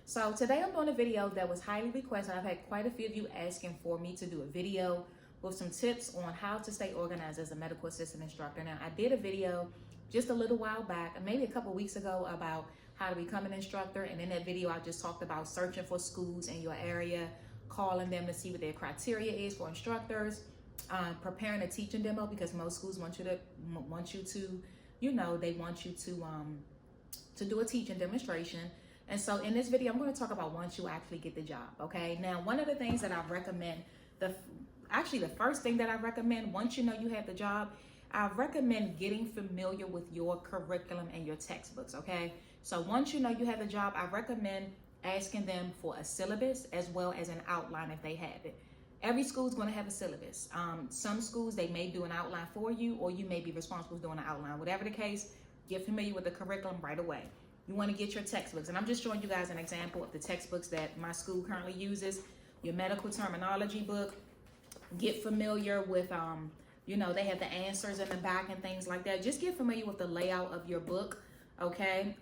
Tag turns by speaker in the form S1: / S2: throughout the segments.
S1: So today I'm doing a video that was highly requested. I've had quite a few of you asking for me to do a video with some tips on how to stay organized as a medical assistant instructor. Now, I did a video just a little while back, maybe a couple weeks ago, about how to become an instructor. And in that video, I just talked about searching for schools in your area, calling them to see what their criteria is for instructors, preparing a teaching demo, because most schools want you to do a teaching demonstration. And so in this video, I'm going to talk about once you actually get the job. Okay. Now, one of the things that I recommend, the first thing that I recommend once you know you have the job, I recommend getting familiar with your curriculum and your textbooks. Okay. So once you know you have the job, I recommend asking them for a syllabus as well as an outline if they have it. Every school is going to have a syllabus. Some schools, they may do an outline for you, or you may be responsible for doing an outline. Whatever the case, get familiar with the curriculum right away. You want to get your textbooks. And I'm just showing you guys an example of the textbooks that my school currently uses. Your medical terminology book. Get familiar with, they have the answers in the back and things like that. Just get familiar with the layout of your book, okay?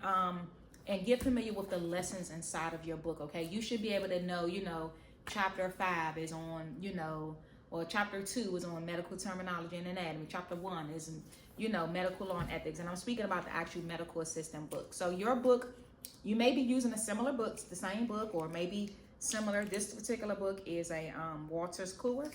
S1: And get familiar with the lessons inside of your book, okay? You should be able to know, chapter 5 is on, or chapter 2 is on medical terminology and anatomy. Chapter 1 is, medical law and ethics. And I'm speaking about the actual medical assistant book. So your book, you may be using a similar book, the same book, or maybe similar. This particular book is a Walters Kluwer.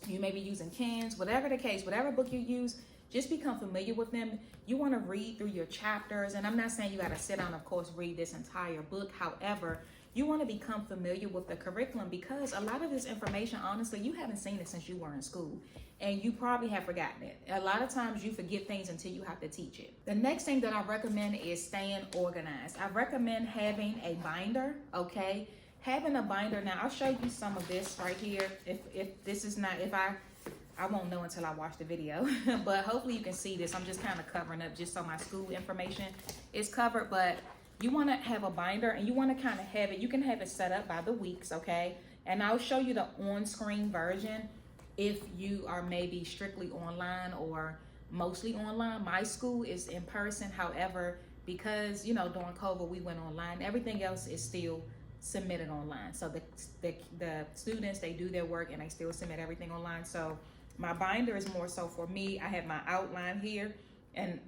S1: You may be using Cans, whatever the case, whatever book you use, just become familiar with them. You want to read through your chapters. And I'm not saying you got to sit down, of course, read this entire book. However, you want to become familiar with the curriculum, because a lot of this information, honestly, you haven't seen it since you were in school, and you probably have forgotten it. A lot of times you forget things until you have to teach it. The next thing that I recommend is staying organized. I recommend having a binder, okay? Having a binder. Now, I'll show you some of this right here. I won't know until I watch the video, but hopefully you can see this. I'm just kind of covering up just so my school information is covered, but you want to have a binder, and you want to kind of have it, you can have it set up by the weeks, okay? And I'll show you the on-screen version if you are maybe strictly online or mostly online. My school is in person. However, because, during COVID, we went online. Everything else is still submitted online. So the students, they do their work and they still submit everything online. So my binder is more so for me. I have my outline here, and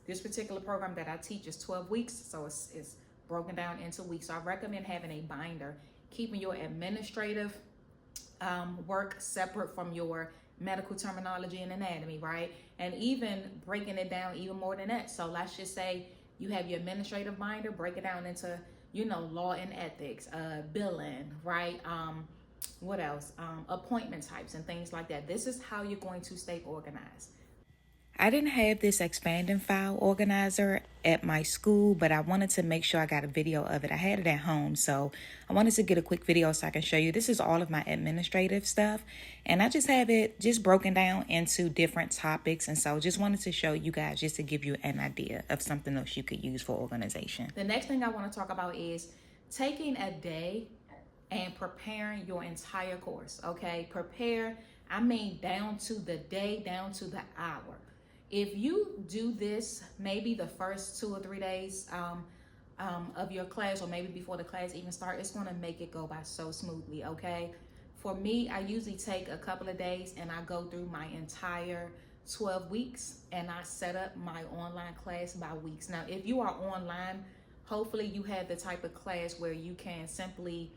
S1: this particular program that I teach is 12 weeks, so it's broken down into weeks. So I recommend having a binder, keeping your administrative work separate from your medical terminology and anatomy, right? And even breaking it down even more than that. So let's just say you have your administrative binder, break it down into, law and ethics, billing, right? What else? Appointment types and things like that. This is how you're going to stay organized. I didn't have this expanding file organizer at my school, but I wanted to make sure I got a video of it. I had it at home, so I wanted to get a quick video so I can show you. This is all of my administrative stuff, and I just have it just broken down into different topics, and so just wanted to show you guys just to give you an idea of something else you could use for organization. The next thing I want to talk about is taking a day and preparing your entire course, okay? Prepare, I mean down to the day, down to the hour. If you do this maybe the first 2 or 3 days of your class, or maybe before the class even starts, it's going to make it go by so smoothly, okay? For me, I usually take a couple of days and I go through my entire 12 weeks and I set up my online class by weeks. Now, if you are online, hopefully you have the type of class where you can simply,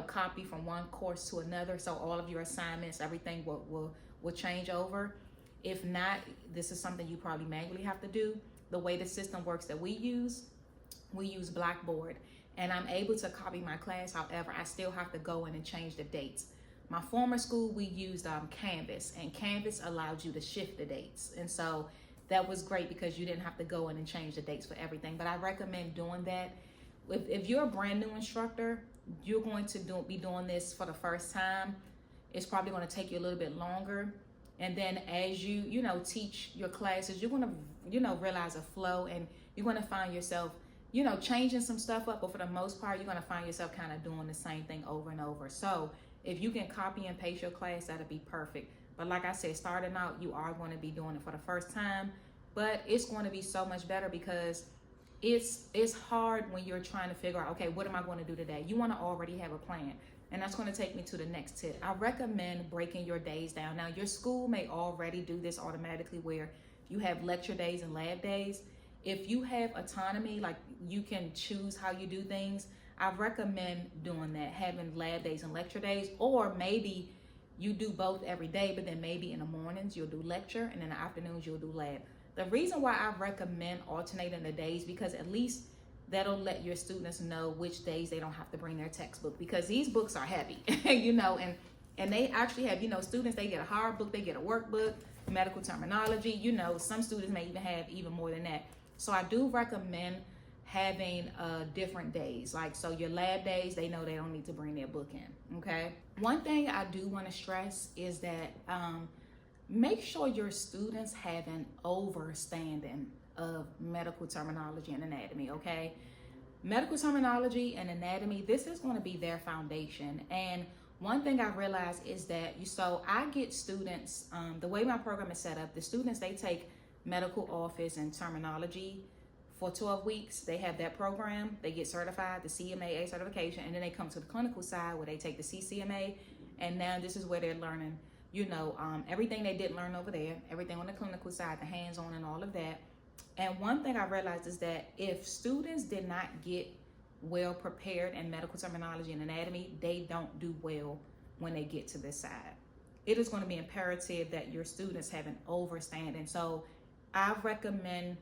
S1: copy from one course to another. So all of your assignments, everything will change over. If not, this is something you probably manually have to do. The way the system works that we use Blackboard, and I'm able to copy my class. However, I still have to go in and change the dates. My former school, we used Canvas, and Canvas allowed you to shift the dates. And so that was great because you didn't have to go in and change the dates for everything. But I recommend doing that. If you're a brand new instructor, you're going to be doing this for the first time. It's probably going to take you a little bit longer. And then as you, teach your classes, you're going to, realize a flow, and you're going to find yourself, changing some stuff up. But for the most part, you're going to find yourself kind of doing the same thing over and over. So if you can copy and paste your class, that'll be perfect. But like I said, starting out, you are going to be doing it for the first time. But it's going to be so much better because it's hard when you're trying to figure out, okay, what am I going to do today? You want to already have a plan. And that's going to take me to the next tip. I recommend breaking your days down. Now, your school may already do this automatically where you have lecture days and lab days. If you have autonomy, like you can choose how you do things, I recommend doing that, having lab days and lecture days, or maybe you do both every day, but then maybe in the mornings you'll do lecture and in the afternoons you'll do lab. The reason why I recommend alternating the days, because at least that'll let your students know which days they don't have to bring their textbook, because these books are heavy, and they actually have, students, they get a hard book, they get a workbook, medical terminology, some students may even have even more than that. So I do recommend having different days. Like, so your lab days, they know they don't need to bring their book in, okay? One thing I do want to stress is that make sure your students have an overstanding of medical terminology and anatomy, okay? Medical terminology and anatomy, this is going to be their foundation. And one thing I realized is that, so I get students, the way my program is set up, the students, they take medical office and terminology for 12 weeks. They have that program, they get certified, the CMAA certification, and then they come to the clinical side where they take the CCMA, and now this is where they're learning, everything they didn't learn over there, everything on the clinical side, the hands-on and all of that. And one thing I realized is that if students did not get well prepared in medical terminology and anatomy, they don't do well when they get to this side. It is going to be imperative that your students have an overstanding. So I recommend,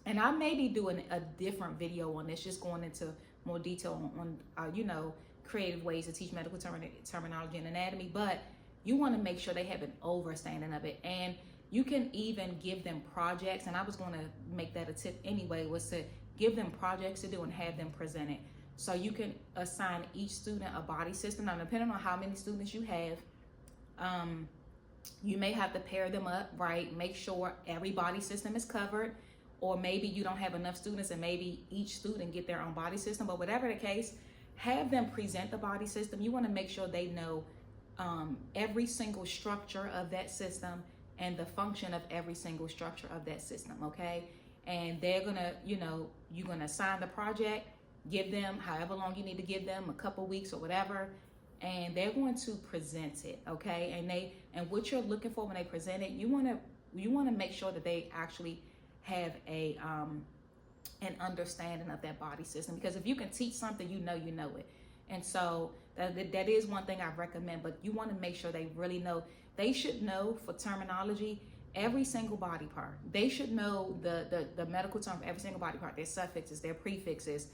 S1: and I may be doing a different video on this, just going into more detail on creative ways to teach medical terminology and anatomy, but you want to make sure they have an overstanding of it. And you can even give them projects, and I was going to make that a tip anyway, was to give them projects to do and have them present it. So you can assign each student a body system. Now, depending on how many students you have, you may have to pair them up, right? Make sure every body system is covered, or maybe you don't have enough students and maybe each student get their own body system, but whatever the case, have them present the body system. You want to make sure they know every single structure of that system and the function of every single structure of that system, okay? And they're gonna, you're gonna assign the project, give them however long you need to give them, a couple weeks or whatever, and they're going to present it, okay? And what you're looking for when they present it, you wanna make sure that they actually have an understanding of that body system, because if you can teach something, you know it. And so that is one thing I recommend, but you want to make sure they really know. They should know, for terminology, every single body part. They should know the medical term for every single body part, their suffixes, their prefixes,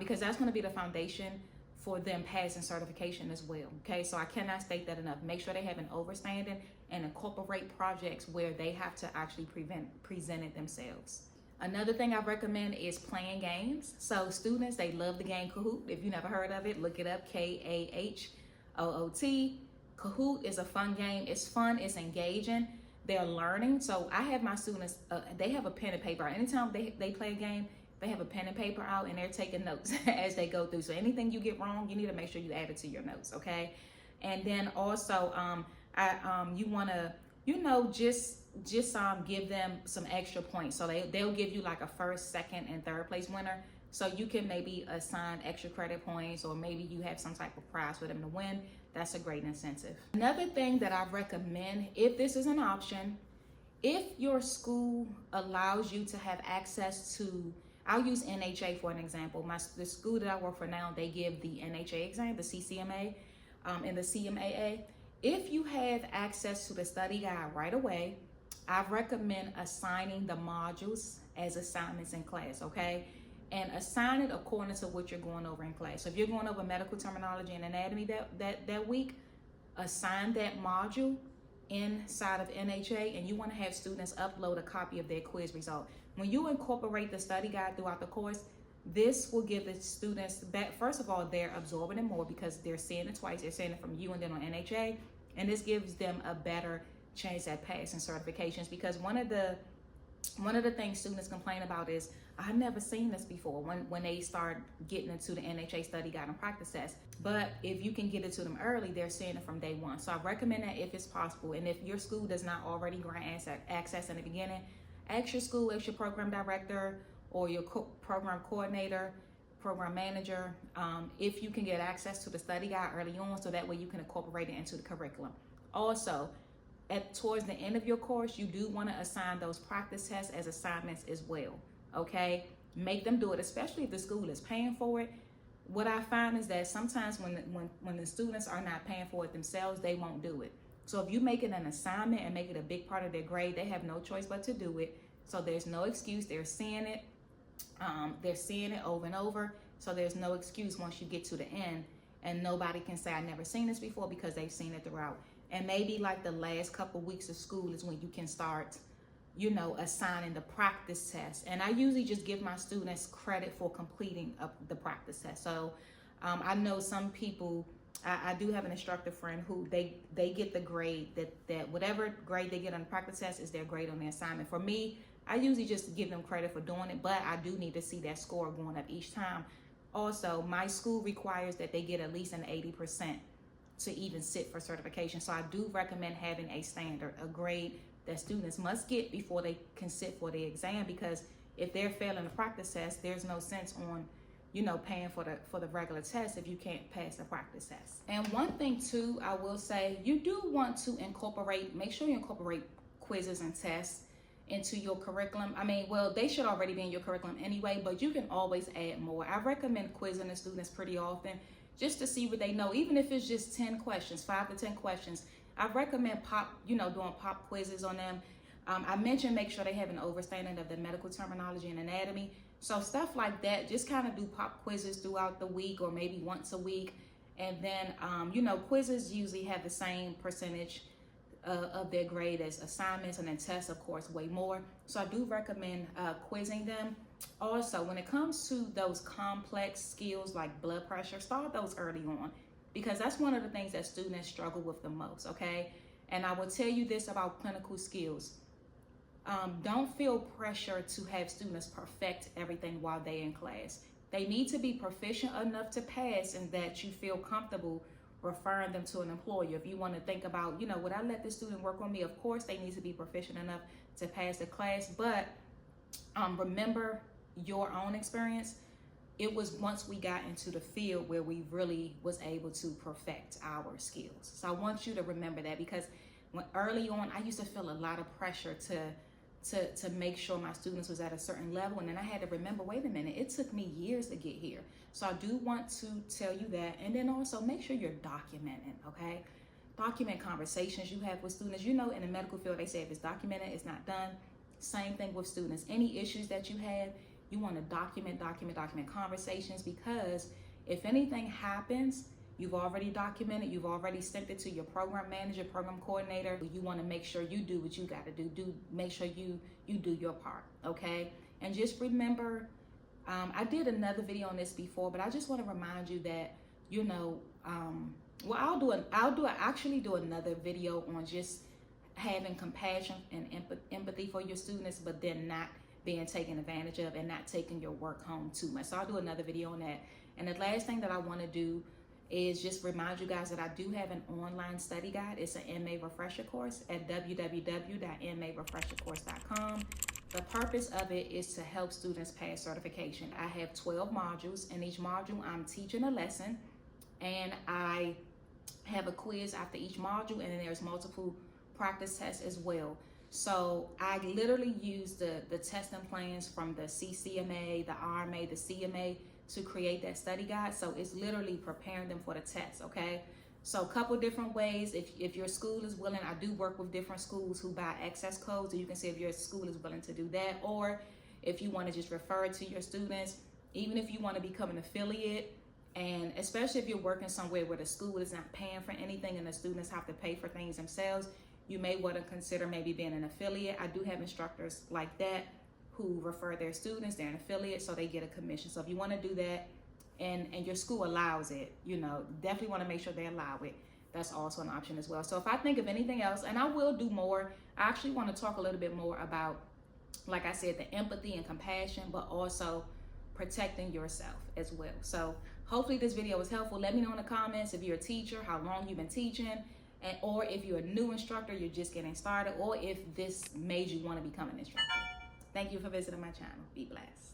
S1: because that's going to be the foundation for them passing certification as well, okay? So I cannot state that enough. Make sure they have an overstanding and incorporate projects where they have to actually present it themselves. Another thing I recommend is playing games. So students, they love the game Kahoot. If you never heard of it, look it up, Kahoot. Kahoot is a fun game. It's fun, it's engaging. They're learning. So I have my students, they have a pen and paper. Anytime they play a game, they have a pen and paper out and they're taking notes as they go through. So anything you get wrong, you need to make sure you add it to your notes, okay? And then also, you want to, just give them some extra points. So they'll give you like a first, second, and third place winner. So you can maybe assign extra credit points, or maybe you have some type of prize for them to win. That's a great incentive. Another thing that I recommend, if this is an option, if your school allows you to have access to, I'll use NHA for an example. The school that I work for now, they give the NHA exam, the CCMA, and the CMAA. If you have access to the study guide right away, I recommend assigning the modules as assignments in class, okay? And assign it according to what you're going over in class. So if you're going over medical terminology and anatomy that week, assign that module inside of NHA, and you want to have students upload a copy of their quiz result. When you incorporate the study guide throughout the course, this will give the students back. First of all, they're absorbing it more because they're seeing it twice. They're seeing it from you and then on NHA, and this gives them a better chance at passing certifications. Because one of the things students complain about is, I've never seen this before when they start getting into the NHA study guide and practice test. But if you can get it to them early, they're seeing it from day one. So I recommend that if it's possible. And if your school does not already grant access in the beginning, ask your school, ask your program director, or your program coordinator, program manager, if you can get access to the study guide early on, so that way you can incorporate it into the curriculum. Also, towards the end of your course, you do want to assign those practice tests as assignments as well, okay? Make them do it, especially if the school is paying for it. What I find is that sometimes when the students are not paying for it themselves, they won't do it. So if you make it an assignment and make it a big part of their grade, they have no choice but to do it. So there's no excuse. They're seeing it. They're seeing it over and over. So there's no excuse once you get to the end, and nobody can say, I never seen this before, because they've seen it throughout. And maybe like the last couple weeks of school is when you can start, you know, assigning the practice test. And I usually just give my students credit for completing the practice test. So I know some people, I do have an instructor friend who they get the grade that whatever grade they get on the practice test is their grade on the assignment. For me, I usually just give them credit for doing it, but I do need to see that score going up each time. Also, my school requires that they get at least an 80% to even sit for certification. So I do recommend having a standard, a grade that students must get before they can sit for the exam, because if they're failing the practice test, there's no sense on, you know, paying for the regular test if you can't pass the practice test. And one thing too, I will say, you do want to make sure you incorporate quizzes and tests into your curriculum. I mean, well, they should already be in your curriculum anyway, but you can always add more. I recommend quizzing the students pretty often just to see what they know, even if it's just 10 questions, 5 to 10 questions. I recommend doing pop quizzes on them. I mentioned make sure they have an overstanding of the medical terminology and anatomy. So stuff like that, just kind of do pop quizzes throughout the week or maybe once a week. And then, quizzes usually have the same percentage of their grade as assignments, and then tests, of course, way more. So I do recommend quizzing them. Also, when it comes to those complex skills like blood pressure, start those early on, because that's one of the things that students struggle with the most, okay? And I will tell you this about clinical skills. Don't feel pressure to have students perfect everything while they're in class. They need to be proficient enough to pass, and that you feel comfortable referring them to an employer. If you want to think about, would I let this student work on me? Of course, they need to be proficient enough to pass the class, but remember your own experience. It was once we got into the field where we really was able to perfect our skills. So I want you to remember that, because when early on, I used to feel a lot of pressure to make sure my students was at a certain level. And then I had to remember, wait a minute, it took me years to get here. So I do want to tell you that. And then also make sure you're documenting, okay? Document conversations you have with students. In the medical field, they say if it's documented, it's not done. Same thing with students. Any issues that you have, you want to document conversations, because if anything happens, you've already documented, you've already sent it to your program manager, program coordinator. You want to make sure you do what you got to do. Make sure you do your part, okay? And just remember, I did another video on this before, but I just want to remind you that, I'll actually do another video on just having compassion and empathy for your students, but then not being taken advantage of and not taking your work home too much. So I'll do another video on that. And the last thing that I want to do is just remind you guys that I do have an online study guide. It's an MA refresher course at www.marefreshercourse.com. The purpose of it is to help students pass certification. I have 12 modules. In each module, I'm teaching a lesson, and I have a quiz after each module, and then there's multiple practice tests as well. So I literally use the testing plans from the CCMA, the RMA, the CMA to create that study guide. So it's literally preparing them for the test, okay? So a couple different ways. If your school is willing, I do work with different schools who buy access codes, so you can see if your school is willing to do that, or if you want to just refer it to your students, even if you want to become an affiliate, and especially if you're working somewhere where the school is not paying for anything and the students have to pay for things themselves, you may want to consider maybe being an affiliate. I do have instructors like that who refer their students. They're an affiliate, so they get a commission. So if you want to do that and your school allows it, definitely want to make sure they allow it. That's also an option as well. So if I think of anything else, and I will do more, I actually want to talk a little bit more about, like I said, the empathy and compassion, but also protecting yourself as well. So hopefully this video was helpful. Let me know in the comments if you're a teacher, how long you've been teaching, or if you're a new instructor, you're just getting started, or if this made you want to become an instructor. Thank you for visiting my channel. Be blessed.